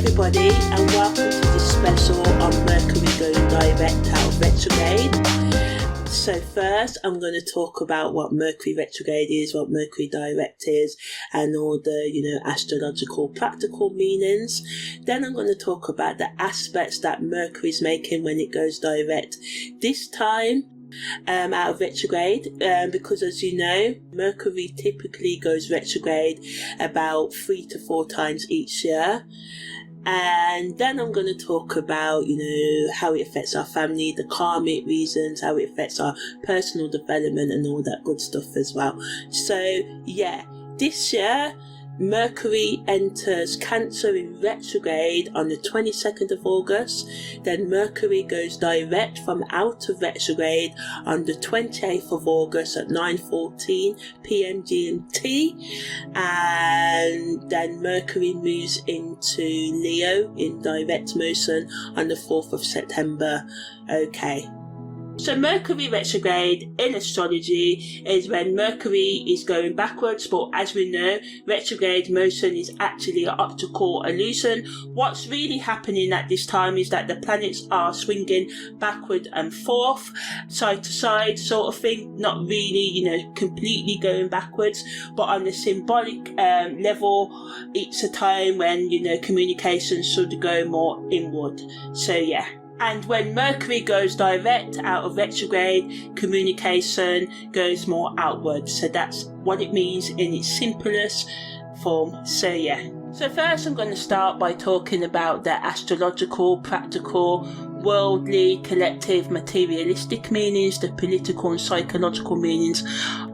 everybody, and welcome to this special on Mercury going direct out of retrograde. So first I'm going to talk about what Mercury retrograde is, what Mercury direct is, and all the astrological practical meanings. Then I'm going to talk about the aspects that Mercury is making when it goes direct this time out of retrograde, because as you know, Mercury typically goes retrograde about 3 to 4 times each year. And then I'm going to talk about, how it affects our family, the karmic reasons, how it affects our personal development and all that good stuff as well. So yeah, this year Mercury enters Cancer in retrograde on the 22nd of August. Then Mercury goes direct from out of retrograde on the 28th of August at 9:14 p.m. GMT. And then Mercury moves into Leo in direct motion on the 4th of September. Okay. So Mercury retrograde in astrology is when Mercury is going backwards, but as we know, retrograde motion is actually an optical illusion. What's really happening at this time is that the planets are swinging backward and forth, side to side sort of thing, not really, completely going backwards, but on the symbolic level, it's a time when, communication should go more inward. So yeah. And when Mercury goes direct out of retrograde, communication goes more outward. So that's what it means in its simplest form. So yeah. So first I'm going to start by talking about the astrological, practical, worldly, collective, materialistic meanings, the political and psychological meanings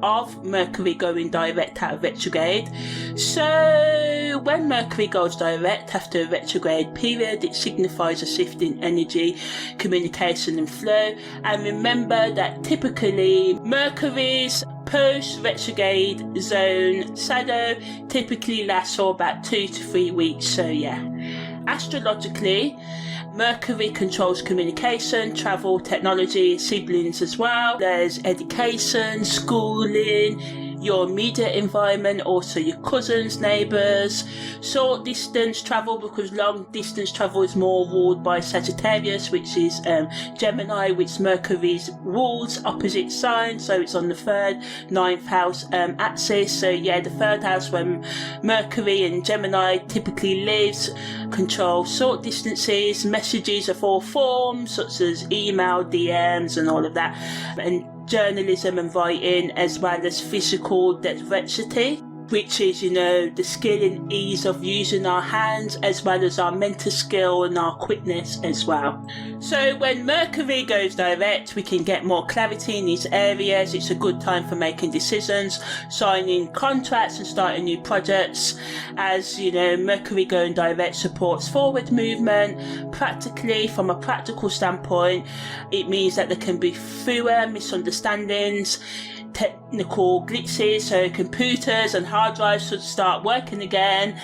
of Mercury going direct out of retrograde. So when Mercury goes direct after a retrograde period, it signifies a shift in energy, communication and flow. And remember that typically Mercury's post-retrograde zone shadow typically lasts for about 2 to 3 weeks. So yeah, astrologically, Mercury controls communication, travel, technology, siblings as well. There's education, schooling, your immediate environment, also your cousins, neighbours, short distance travel, because long distance travel is more ruled by Sagittarius, which is Gemini, which Mercury's rules opposite sign, so it's on the 3rd, 9th house axis. So yeah, the 3rd house when Mercury and Gemini typically lives, control short distances, messages of all forms, such as email, DMs and all of that, and journalism and writing, as well as physical dexterity, which is, the skill and ease of using our hands, as well as our mental skill and our quickness as well. So when Mercury goes direct, we can get more clarity in these areas. It's a good time for making decisions, signing contracts and starting new projects. As Mercury going direct supports forward movement. Practically, from a practical standpoint, it means that there can be fewer misunderstandings, technical glitches, so computers and hard drives should start working again.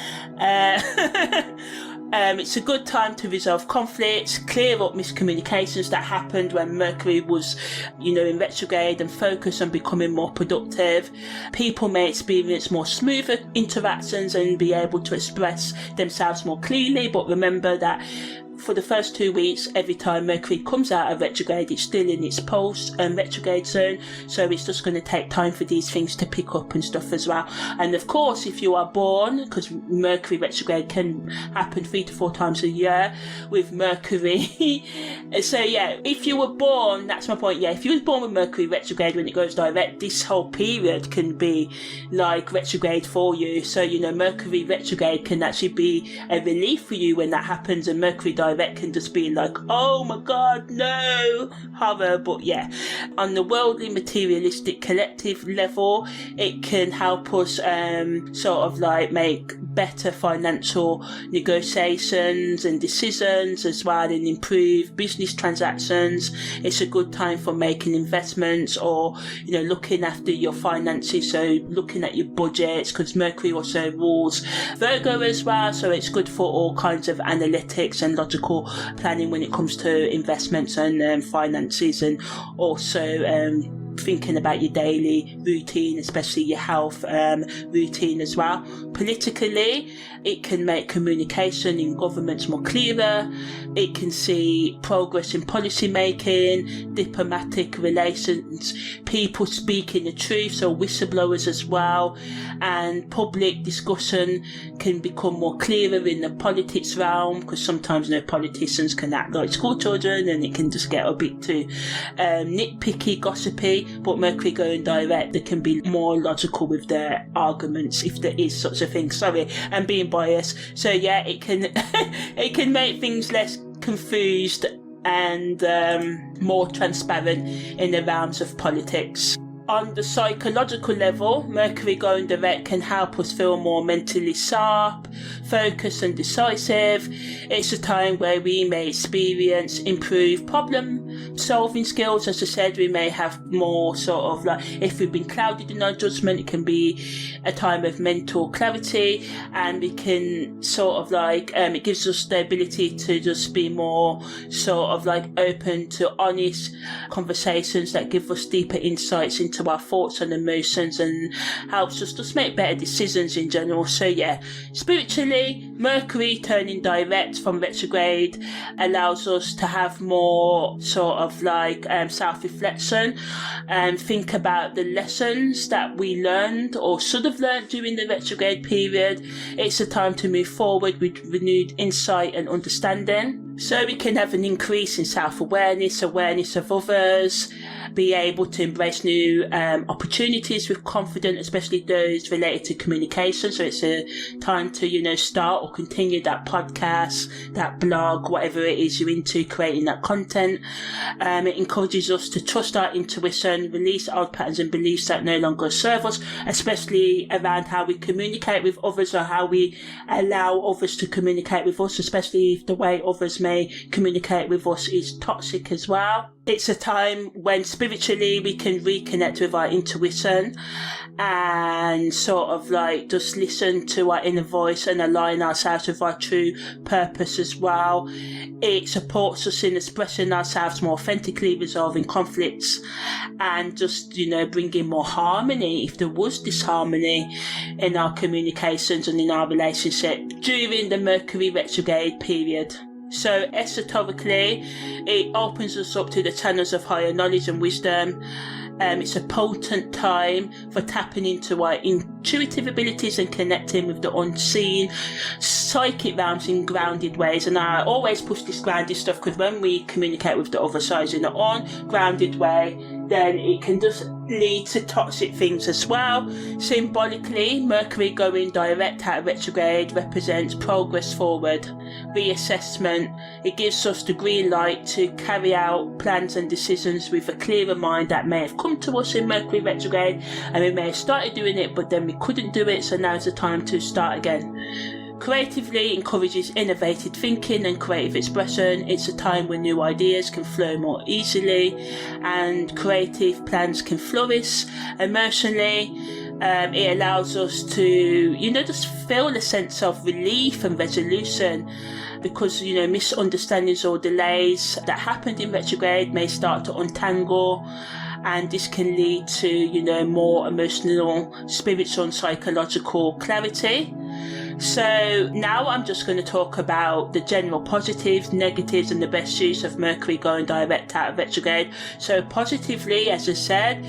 It's a good time to resolve conflicts, clear up miscommunications that happened when Mercury was, in retrograde, and focus on becoming more productive. People may experience more smoother interactions and be able to express themselves more clearly, but remember that for the first 2 weeks, every time Mercury comes out of retrograde, it's still in its post-retrograde zone, so it's just going to take time for these things to pick up and stuff as well. And of course, if you are born, because Mercury retrograde can happen 3 to 4 times a year with Mercury. So yeah, if you were born, that's my point, yeah, if you were born with Mercury retrograde when it goes direct, this whole period can be like retrograde for you. So, Mercury retrograde can actually be a relief for you when that happens, and Mercury direct can just be like, oh my god, no, horror. But yeah, on the worldly, materialistic, collective level, it can help us sort of like make better financial negotiations and decisions as well, and improve business transactions. It's a good time for making investments, or looking after your finances, so looking at your budgets, because Mercury also rules Virgo as well, so it's good for all kinds of analytics and logical planning when it comes to investments and finances, and also thinking about your daily routine, especially your health routine as well. Politically, it can make communication in governments more clearer. It can see progress in policy making, diplomatic relations, people speaking the truth, so whistleblowers as well, and public discussion can become more clearer in the politics realm, because sometimes politicians can act like school children and it can just get a bit too nitpicky, gossipy. But Mercury going direct, they can be more logical with their arguments, if there is such a thing. Sorry, I'm being biased. So yeah, it can it can make things less confused and more transparent in the realms of politics. On the psychological level, Mercury going direct can help us feel more mentally sharp, focused and decisive. It's a time where we may experience improved problem solving skills. As I said, we may have more sort of like, if we've been clouded in our judgment, it can be a time of mental clarity, and we can sort of like, it gives us the ability to just be more sort of like open to honest conversations that give us deeper insights into our thoughts and emotions, and helps us just make better decisions in general. So yeah, spiritually, Mercury turning direct from retrograde allows us to have more sort of like self-reflection and think about the lessons that we learned or should have learned during the retrograde period. It's a time to move forward with renewed insight and understanding, so we can have an increase in self-awareness, awareness of others, be able to embrace new opportunities with confidence, especially those related to communication. So it's a time to, start or continue that podcast, that blog, whatever it is you're into, creating that content. It encourages us to trust our intuition, release old patterns and beliefs that no longer serve us, especially around how we communicate with others or how we allow others to communicate with us, especially if the way others may communicate with us is toxic as well. It's a time when spiritually we can reconnect with our intuition and sort of like just listen to our inner voice and align ourselves with our true purpose as well. It supports us in expressing ourselves more authentically, resolving conflicts, and just, bringing more harmony if there was disharmony in our communications and in our relationship during the Mercury retrograde period. So esoterically, it opens us up to the channels of higher knowledge and wisdom. It's a potent time for tapping into our intuitive abilities and connecting with the unseen psychic realms in grounded ways. And I always push this grounded stuff, because when we communicate with the other side in an ungrounded way, then it can just lead to toxic things as well. Symbolically, Mercury going direct out of retrograde represents progress forward, reassessment. It gives us the green light to carry out plans and decisions with a clearer mind that may have come to us in Mercury retrograde, and we may have started doing it but then we couldn't do it, so now's the time to start again. Creatively, encourages innovative thinking and creative expression. It's a time when new ideas can flow more easily and creative plans can flourish. Emotionally, it allows us to, just feel a sense of relief and resolution, because, misunderstandings or delays that happened in retrograde may start to untangle, and this can lead to, more emotional, spiritual and psychological clarity. So now I'm just going to talk about the general positives, negatives and the best use of Mercury going direct out of retrograde. So positively, as I said,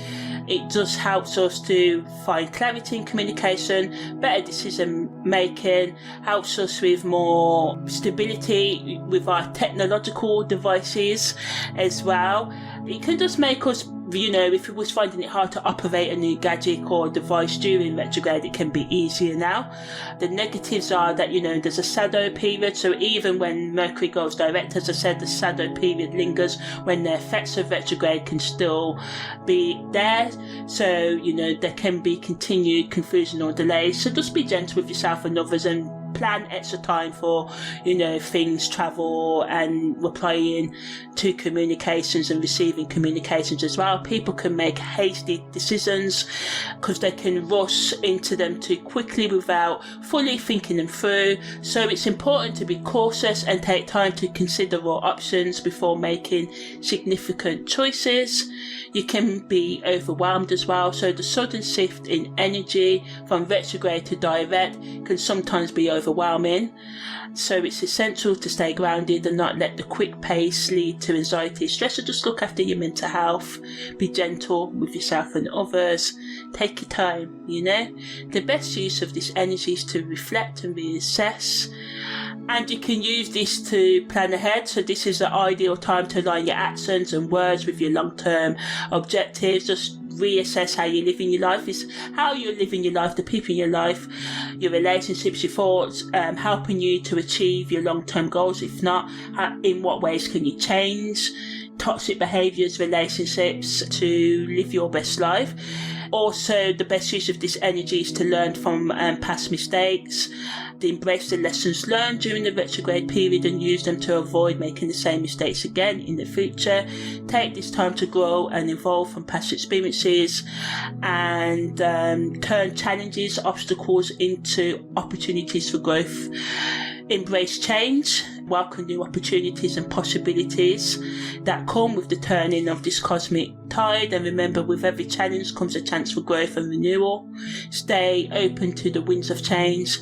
it just helps us to find clarity in communication, better decision making, helps us with more stability with our technological devices as well. It can just make us, if we was finding it hard to operate a new gadget or device during retrograde, it can be easier now. The negatives are that, there's a shadow period, so even when Mercury goes direct, as I said, the shadow period lingers when the effects of retrograde can still be there. So, there can be continued confusion or delays. So just be gentle with yourself and others, and plan extra time for, things, travel, and replying to communications and receiving communications as well. People can make hasty decisions because they can rush into them too quickly without fully thinking them through. So it's important to be cautious and take time to consider all options before making significant choices. You can be overwhelmed as well, so the sudden shift in energy from retrograde to direct can sometimes be overwhelming. So it's essential to stay grounded and not let the quick pace lead to anxiety, stress, or just look after your mental health. Be gentle with yourself and others. Take your time, The best use of this energy is to reflect and reassess. And you can use this to plan ahead. So this is the ideal time to align your actions and words with your long-term objectives. Just reassess how you're living your life. Is how you're living your life, the people in your life, your relationships, your thoughts, helping you to achieve your long-term goals. If not, in what ways can you change toxic behaviours, relationships to live your best life? Also, the best use of this energy is to learn from past mistakes, to embrace the lessons learned during the retrograde period and use them to avoid making the same mistakes again in the future. Take this time to grow and evolve from past experiences and turn challenges, obstacles into opportunities for growth. Embrace change, welcome new opportunities and possibilities that come with the turning of this cosmic tide, and remember, with every challenge comes a chance for growth and renewal. Stay open to the winds of change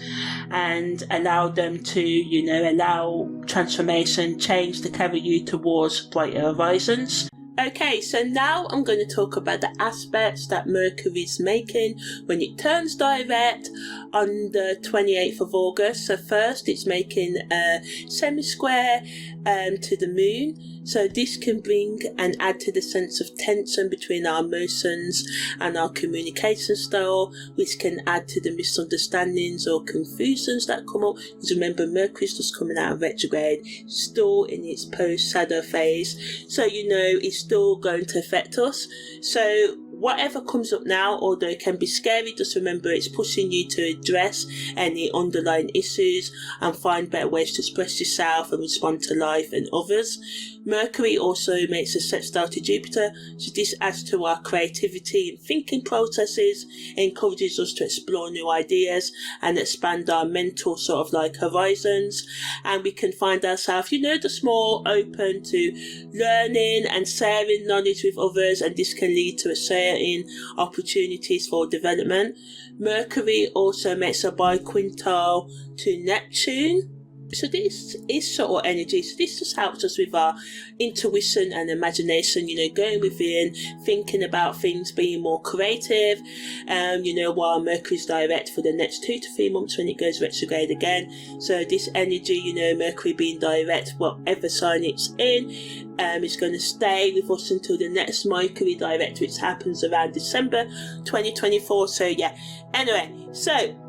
and allow them to, allow transformation, change to carry you towards brighter horizons. Okay, so now I'm going to talk about the aspects that Mercury is making when it turns direct on the 28th of August. So first, it's making a semi-square to the moon. So this can bring and add to the sense of tension between our emotions and our communication style, which can add to the misunderstandings or confusions that come up. Because remember, Mercury's just coming out of retrograde, still in its post-shadow phase. So, it's still going to affect us. So whatever comes up now, although it can be scary, just remember it's pushing you to address any underlying issues and find better ways to express yourself and respond to life and others. Mercury also makes a sextile to Jupiter, so this adds to our creativity and thinking processes, encourages us to explore new ideas and expand our mental horizons, and we can find ourselves, just more open to learning and sharing knowledge with others, and this can lead to a certain opportunities for development. Mercury also makes a biquintile to Neptune. So this is subtle energy. So this just helps us with our intuition and imagination, going within, thinking about things, being more creative, while Mercury's direct for the next 2 to 3 months when it goes retrograde again. So this energy, Mercury being direct, whatever sign it's in, is going to stay with us until the next Mercury direct, which happens around December 2024. So anyway, so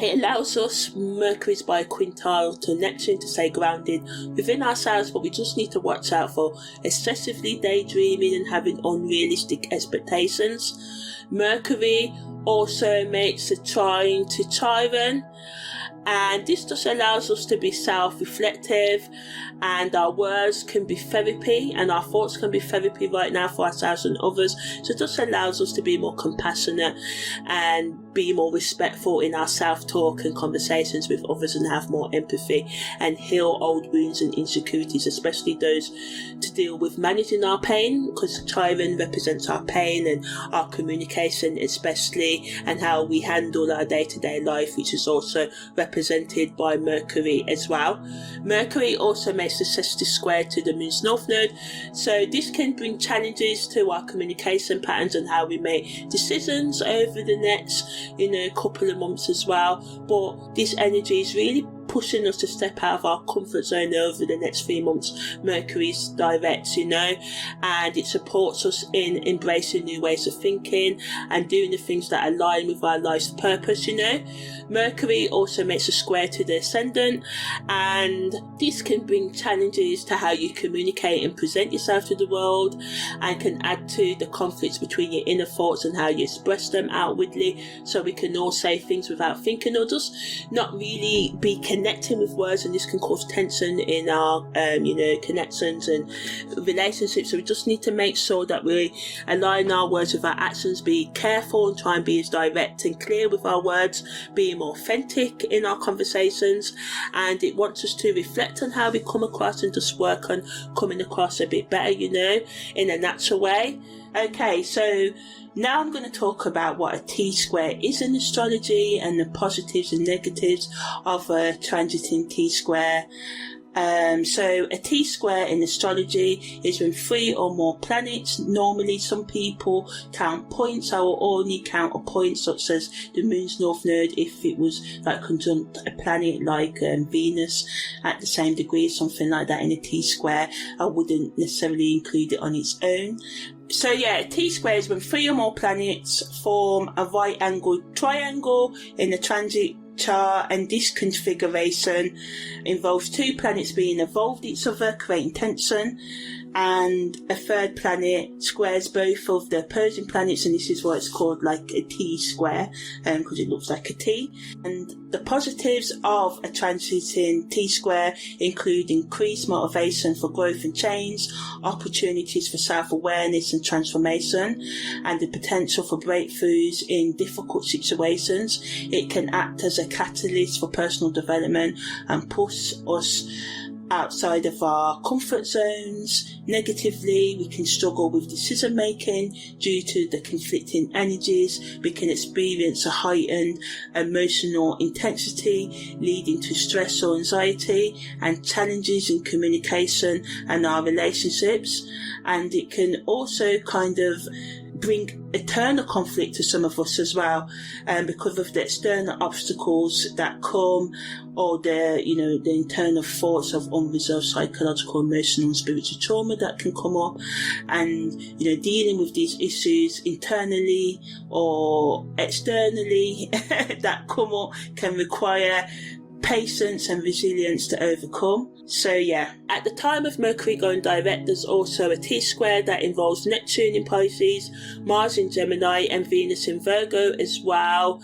it allows us, Mercury's biquintile to Neptune, to stay grounded within ourselves, but we just need to watch out for excessively daydreaming and having unrealistic expectations. Mercury also makes a trine to Chiron, and this just allows us to be self-reflective, and our words can be therapy and our thoughts can be therapy right now for ourselves and others. So it just allows us to be more compassionate and be more respectful in our self-talk and conversations with others, and have more empathy and heal old wounds and insecurities, especially those to deal with managing our pain, because Chiron represents our pain and our communication especially, and how we handle our day-to-day life, which is also represented by Mercury as well. Mercury also makes the sextile square to the moon's north node, so this can bring challenges to our communication patterns and how we make decisions over the next couple of months as well. But this energy is really pushing us to step out of our comfort zone over the next 3 months. Mercury's direct, and it supports us in embracing new ways of thinking and doing the things that align with our life's purpose. Mercury also makes a square to the ascendant, and this can bring challenges to how you communicate and present yourself to the world, and can add to the conflicts between your inner thoughts and how you express them outwardly. So we can all say things without thinking, or just not really be connecting with words, and this can cause tension in our connections and relationships. So we just need to make sure that we align our words with our actions, be careful and try and be as direct and clear with our words, being more authentic in our conversations. And it wants us to reflect on how we come across and just work on coming across a bit better, in a natural way. Okay, so now I'm going to talk about what a T-square is in astrology and the positives and negatives of a transiting T-square. So a T-square in astrology is when 3 or more planets. Normally some people count points. I will only count a point, such as the moon's north node, if it was like conjunct a planet like Venus at the same degree, something like that in a T-square. I wouldn't necessarily include it on its own. So yeah, a T-square is when 3 or more planets form a right angled triangle in a transit chart, and this configuration involves 2 planets being involved each other, creating tension, and a third planet squares both of the opposing planets, and this is why it's called like a T-square, because it looks like a T. And the positives of a transiting T-square include increased motivation for growth and change, opportunities for self-awareness and transformation, and the potential for breakthroughs in difficult situations. It can act as a catalyst for personal development and push us outside of our comfort zones. Negatively, we can struggle with decision making due to the conflicting energies. We can experience a heightened emotional intensity, leading to stress or anxiety and challenges in communication and our relationships. And it can also kind of bring internal conflict to some of us as well, because of the external obstacles that come, or the internal thoughts of unresolved psychological, emotional and spiritual trauma that can come up. And dealing with these issues internally or externally that come up can require patience and resilience to overcome. So yeah, at the time of Mercury going direct, there's also a T-square that involves Neptune in Pisces, Mars in Gemini and Venus in Virgo as well.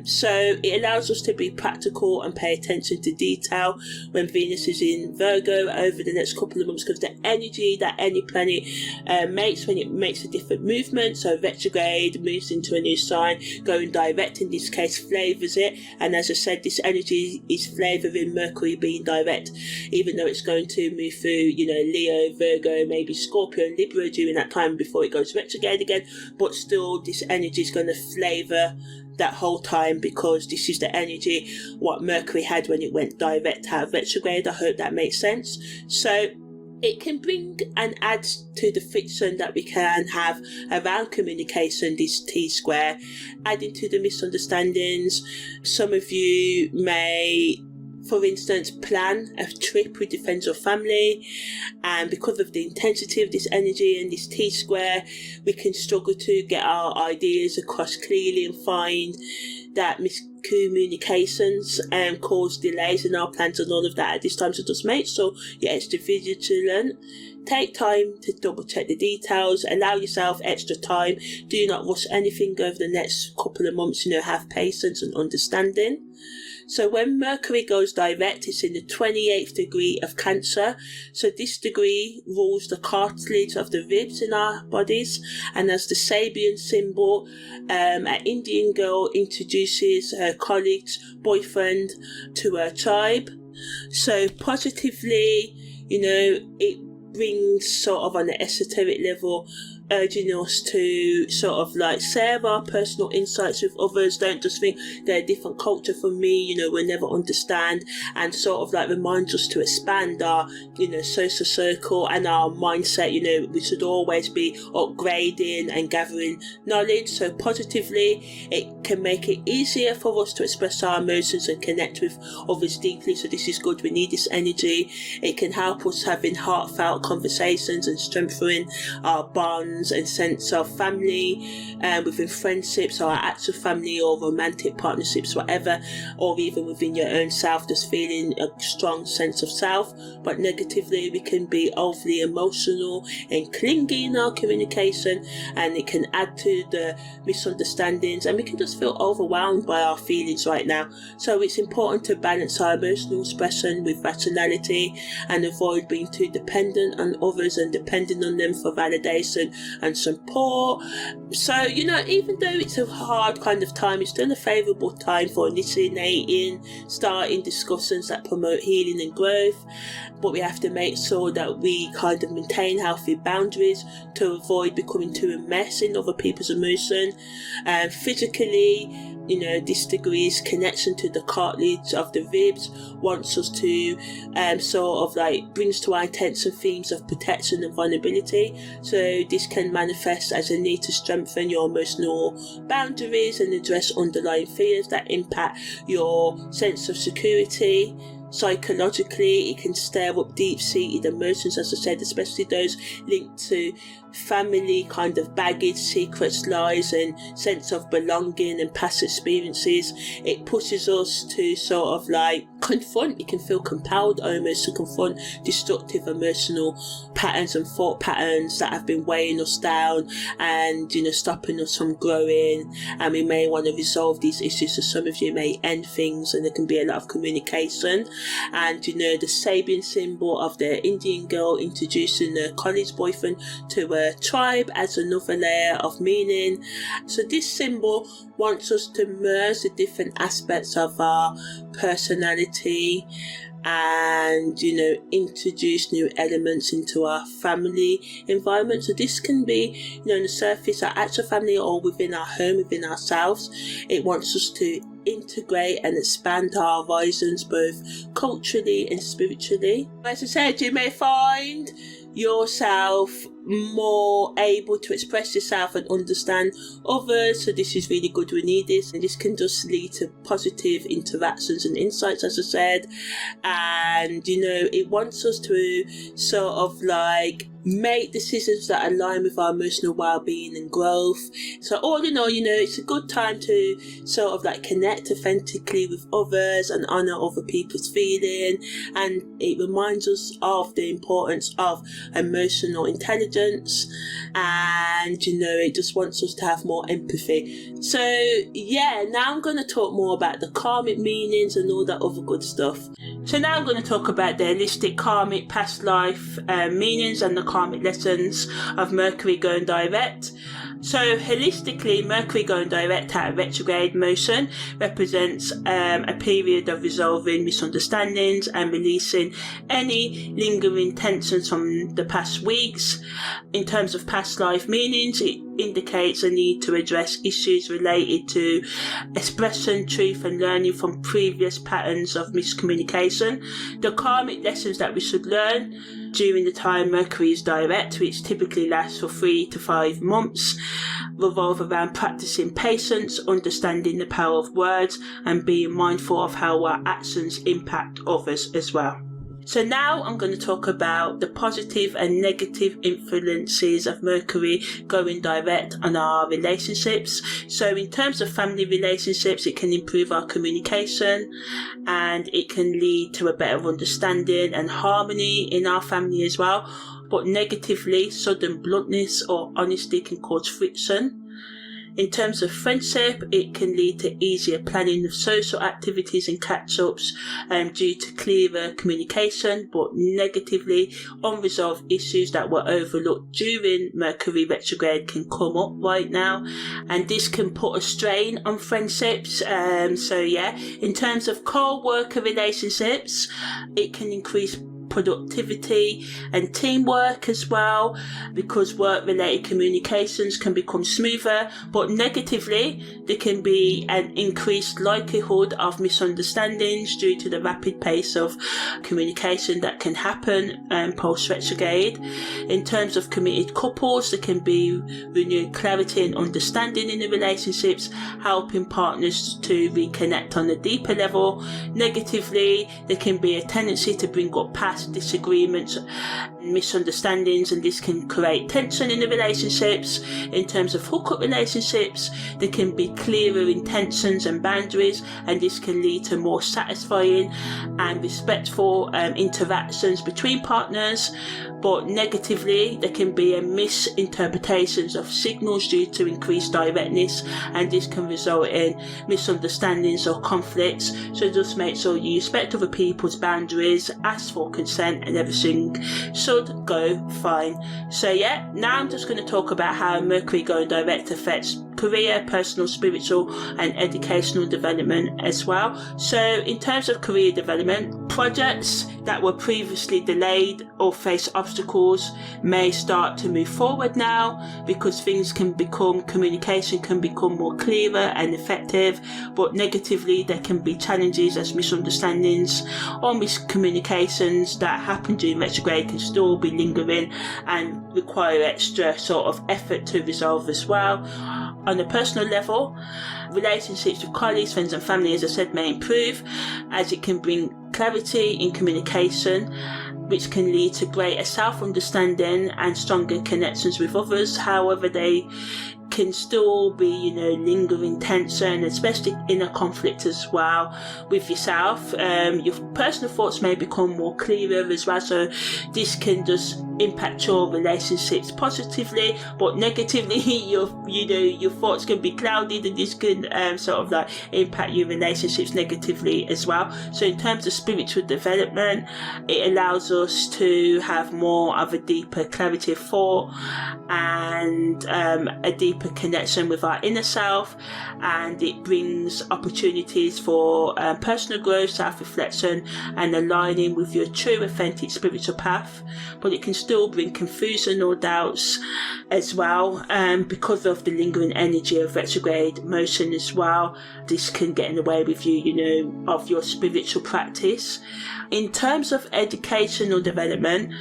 So it allows us to be practical and pay attention to detail when Venus is in Virgo over the next couple of months, because the energy that any planet makes when it makes a different movement, so retrograde, moves into a new sign, going direct in this case flavours it. And as I said, this energy is flavouring Mercury being direct, even though it's going to move through, Leo, Virgo, maybe Scorpio and Libra during that time before it goes retrograde again. But still, this energy is going to flavour that whole time, because this is the energy what Mercury had when it went direct out of retrograde. I hope that makes sense. So it can bring and add to the friction that we can have around communication, this T-square, adding to the misunderstandings. Some of you may, for instance, plan a trip with your friends or family, and because of the intensity of this energy and this T-square, we can struggle to get our ideas across clearly and find that miscommunications cause delays in our plans and all of that at this time. So just make sure you're extra vigilant. Take time to double check the details, allow yourself extra time, do not rush anything over the next couple of months, have patience and understanding. So when Mercury goes direct, it's in the 28th degree of Cancer. So this degree rules the cartilage of the ribs in our bodies, and as the Sabian symbol, an Indian girl introduces her colleague's boyfriend to her tribe. So positively, it brings sort of on the esoteric level urging us to sort of like share our personal insights with others. Don't just think they're a different culture from me, we'll never understand, and sort of like reminds us to expand our, social circle and our mindset. We should always be upgrading and gathering knowledge. So positively, it can make it easier for us to express our emotions and connect with others deeply. So this is good. We need this energy. It can help us having heartfelt conversations and strengthening our bonds and sense of family within friendships or our actual family or romantic partnerships, whatever, or even within your own self, just feeling a strong sense of self. But negatively, we can be overly emotional and clingy in our communication, and it can add to the misunderstandings, and we can just feel overwhelmed by our feelings right now. So it's important to balance our emotional expression with rationality and avoid being too dependent on others and depending on them for validation and support. So, even though it's a hard kind of time, it's still a favourable time for initiating, starting discussions that promote healing and growth. But we have to make sure that we kind of maintain healthy boundaries to avoid becoming too immersed in other people's emotion. Physically, this degree's connection to the cartilage of the ribs wants us to sort of like brings to our attention themes of protection and vulnerability. So this can manifest as a need to strengthen your emotional boundaries and address underlying fears that impact your sense of security. Psychologically, it can stir up deep-seated emotions, as I said, especially those linked to family kind of baggage, secrets, lies, and sense of belonging and past experiences. It pushes us to sort of like confront. You can feel compelled almost to confront destructive emotional patterns and thought patterns that have been weighing us down and stopping us from growing. And we may want to resolve these issues. So some of you may end things, and there can be a lot of communication. And the Sabian symbol of the Indian girl introducing a college boyfriend to a tribe adds another layer of meaning. So this symbol wants us to merge the different aspects of our personality and introduce new elements into our family environment. So this can be on the surface, our actual family, or within our home, within ourselves. It wants us to integrate and expand our horizons both culturally and spiritually. As I said, you may find yourself more able to express yourself and understand others. So this is really good. We need this, and this can just lead to positive interactions and insights, as I said. And it wants us to sort of like make decisions that align with our emotional well-being and growth. So all in all, it's a good time to sort of like connect authentically with others and honor other people's feeling. And it reminds us of the importance of emotional intelligence, and it just wants us to have more empathy. So now I'm going to talk more about the karmic meanings and all that other good stuff. So now I'm going to talk about the holistic karmic past life meanings and the karmic lessons of Mercury going direct. So holistically, Mercury going direct out of retrograde motion represents a period of resolving misunderstandings and releasing any lingering tensions from the past weeks. In terms of past life meanings, it indicates a need to address issues related to expression, truth, and learning from previous patterns of miscommunication. The karmic lessons that we should learn during the time Mercury is direct, which typically lasts for 3 to 5 months, revolve around practicing patience, understanding the power of words, and being mindful of how our actions impact others as well. So now I'm going to talk about the positive and negative influences of Mercury going direct on our relationships. So in terms of family relationships, it can improve our communication, and it can lead to a better understanding and harmony in our family as well. But negatively, sudden bluntness or honesty can cause friction. In terms of friendship, it can lead to easier planning of social activities and catch-ups due to clearer communication, but negatively, unresolved issues that were overlooked during Mercury retrograde can come up right now, and this can put a strain on friendships. In terms of co-worker relationships, it can increase productivity and teamwork as well, because work-related communications can become smoother. But negatively, there can be an increased likelihood of misunderstandings due to the rapid pace of communication that can happen post-retrograde. In terms of committed couples, there can be renewed clarity and understanding in the relationships, helping partners to reconnect on a deeper level. Negatively, there can be a tendency to bring up past disagreements, misunderstandings, and this can create tension in the relationships. In terms of hookup relationships, there can be clearer intentions and boundaries, and this can lead to more satisfying and respectful interactions between partners. But negatively, there can be a misinterpretations of signals due to increased directness, and this can result in misunderstandings or conflicts. So just make sure you respect other people's boundaries, ask for consent, and everything should go fine. So yeah, now I'm just going to talk about how Mercury going direct affects career, personal, spiritual, and educational development as well. So in terms of career development, projects that were previously delayed or face obstacles may start to move forward now, because communication can become more clearer and effective. But negatively, there can be challenges as misunderstandings or miscommunications that happen during retrograde can still be lingering and require extra sort of effort to resolve as well. On a personal level, relationships with colleagues, friends and family, as I said, may improve, as it can bring clarity in communication, which can lead to greater self-understanding and stronger connections with others. However, they can still be, lingering tension, especially in a conflict as well with yourself. Your personal thoughts may become more clearer as well, so this can just impact your relationships positively, but negatively your thoughts can be clouded, and this can impact your relationships negatively as well. So in terms of spiritual development, it allows us to have more of a deeper clarity of thought and a deeper connection with our inner self, and it brings opportunities for personal growth, self-reflection, and aligning with your true authentic spiritual path. But it can still bring confusion or doubts as well, because of the lingering energy of retrograde motion as well. This can get in the way with you, of your spiritual practice. In terms of educational development,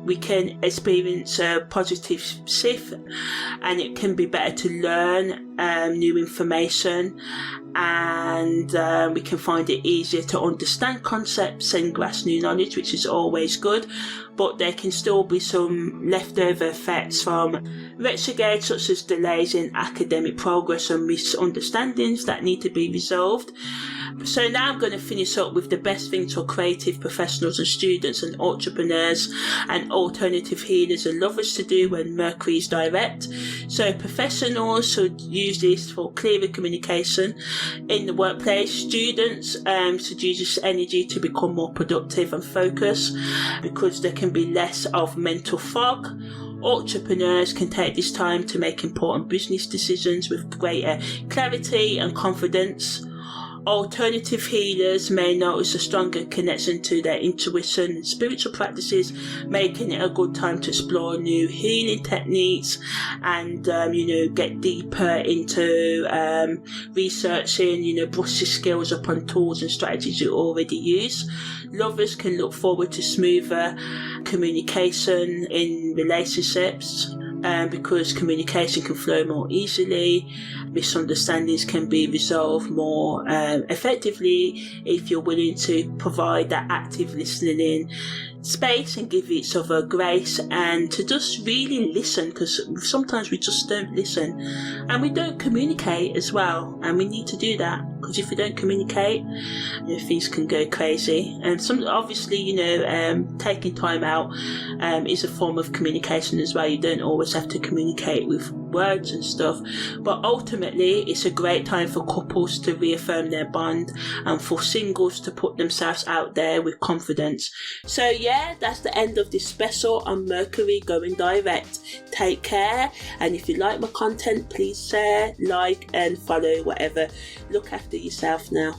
we can experience a positive shift, and it can be better to learn new information, and we can find it easier to understand concepts and grasp new knowledge, which is always good. But there can still be some leftover effects from retrograde, such as delays in academic progress and misunderstandings that need to be resolved. So now I'm going to finish up with the best things for creative professionals and students and entrepreneurs and alternative healers and lovers to do when Mercury is direct. So professionals should use this for clearer communication in the workplace. Students should use this energy to become more productive and focused, because there can be less of mental fog. Entrepreneurs can take this time to make important business decisions with greater clarity and confidence. Alternative healers may notice a stronger connection to their intuition and spiritual practices, making it a good time to explore new healing techniques and, get deeper into researching, brush your skills upon tools and strategies you already use. Lovers can look forward to smoother communication in relationships, because communication can flow more easily. Misunderstandings can be resolved more effectively if you're willing to provide that active listening in space and give each other grace, and to just really listen, because sometimes we just don't listen and we don't communicate as well, and we need to do that, because if we don't communicate, things can go crazy. And obviously, taking time out is a form of communication as well. You don't always have to communicate with words and stuff, but ultimately it's a great time for couples to reaffirm their bond and for singles to put themselves out there with confidence. So yeah, that's the end of this special on Mercury going direct. Take care, and if you like my content, please share, like and follow, whatever. Look after yourself now.